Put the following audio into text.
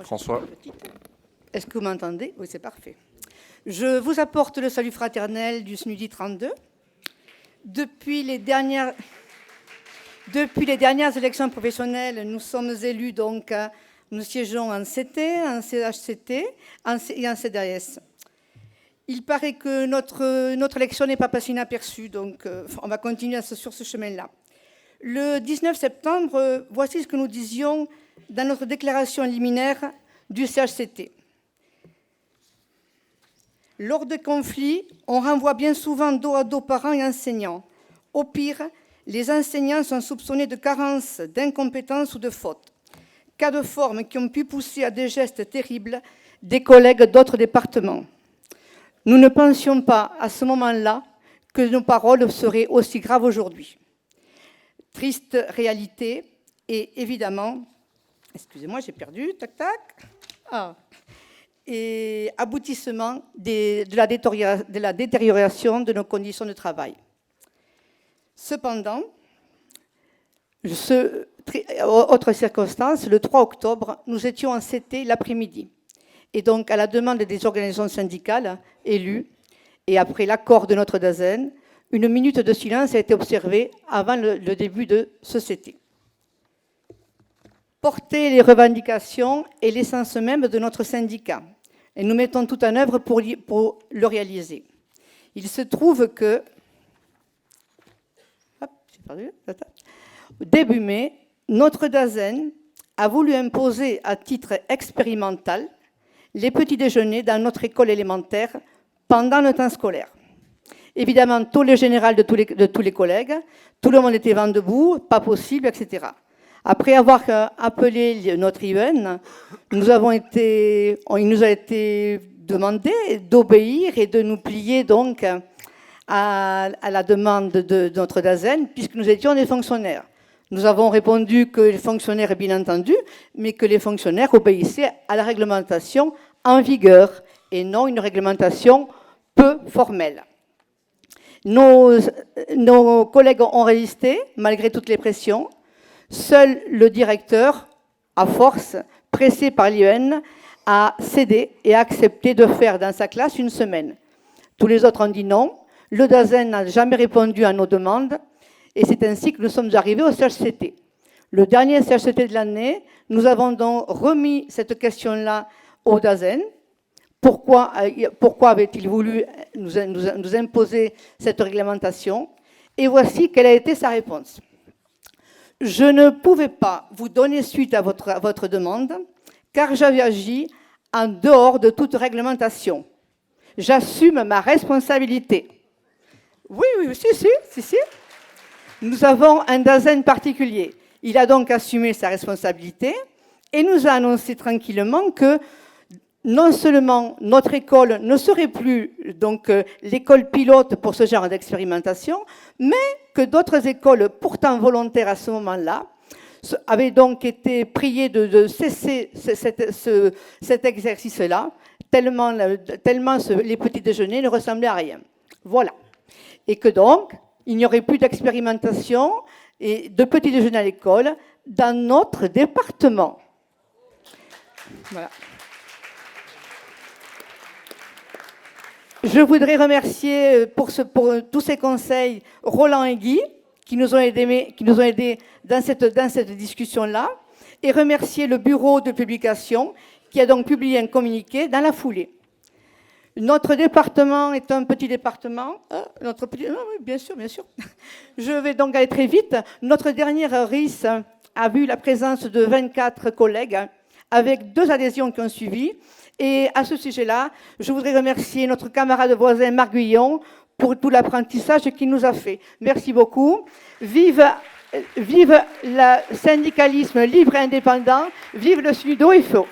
François. Est-ce que vous m'entendez? Oui, c'est parfait. Je vous apporte le salut fraternel du SNUDI 32. Depuis les dernières élections professionnelles, nous sommes élus, donc, nous siégeons en CT, en CHCT et en CDAS. Il paraît que notre élection n'est pas passée inaperçue, donc on va continuer sur ce chemin-là. Le 19 septembre, voici ce que nous disions dans notre déclaration liminaire du CHCT. Lors de conflits, on renvoie bien souvent dos à dos parents et enseignants. Au pire, les enseignants sont soupçonnés de carence, d'incompétence ou de faute. Cas de forme qui ont pu pousser à des gestes terribles des collègues d'autres départements. Nous ne pensions pas à ce moment-là que nos paroles seraient aussi graves aujourd'hui. Triste réalité et évidemment, excusez-moi, j'ai perdu, tac, tac, et aboutissement de la détérioration de nos conditions de travail. Cependant, autre circonstance, le 3 octobre, nous étions en CT l'après-midi. Et donc, à la demande des organisations syndicales élues, et après l'accord de notre DAZEN, une minute de silence a été observée avant le début de ce CT. Porter les revendications est l'essence même de notre syndicat, et nous mettons tout en œuvre pour le réaliser. Il se trouve que, début mai, notre DAZEN a voulu imposer à titre expérimental les petits déjeuners dans notre école élémentaire pendant le temps scolaire. Évidemment, taux le général de tous les collègues, tout le monde était vent debout, pas possible, etc. Après avoir appelé notre IEN, il nous a été demandé d'obéir et de nous plier donc à la demande de notre DAZEN, puisque nous étions des fonctionnaires. Nous avons répondu que les fonctionnaires, bien entendu, mais que les fonctionnaires obéissaient à la réglementation en vigueur et non une réglementation peu formelle. Nos collègues ont résisté malgré toutes les pressions. Seul le directeur, à force, pressé par l'IEN, a cédé et a accepté de faire dans sa classe une semaine. Tous les autres ont dit non. Le DAZEN n'a jamais répondu à nos demandes et c'est ainsi que nous sommes arrivés au CHCT. Le dernier CHCT de l'année, nous avons donc remis cette question-là au DAZEN. Pourquoi avait-il voulu nous imposer cette réglementation? Et voici quelle a été sa réponse. Je ne pouvais pas vous donner suite à votre demande, car j'avais agi en dehors de toute réglementation. J'assume ma responsabilité. Oui, si. Nous avons un DAZEN particulier. Il a donc assumé sa responsabilité et nous a annoncé tranquillement que non seulement notre école ne serait plus donc l'école pilote pour ce genre d'expérimentation, mais que d'autres écoles, pourtant volontaires à ce moment-là, avaient donc été priées de cesser cet exercice-là, tellement les petits déjeuners ne ressemblaient à rien. Voilà. Et que donc, il n'y aurait plus d'expérimentation et de petits déjeuners à l'école dans notre département. Voilà. Je voudrais remercier pour tous ces conseils Roland et Guy qui nous ont aidés dans cette discussion-là, et remercier le bureau de publication qui a donc publié un communiqué dans la foulée. Notre département est un petit département. Oui, bien sûr. Je vais donc aller très vite. Notre dernière RIS a vu la présence de 24 collègues avec 2 adhésions qui ont suivi. Et à ce sujet-là, je voudrais remercier notre camarade voisin Marc Guillon pour tout l'apprentissage qu'il nous a fait. Merci beaucoup. Vive le syndicalisme libre et indépendant. Vive le SNUDO-FO.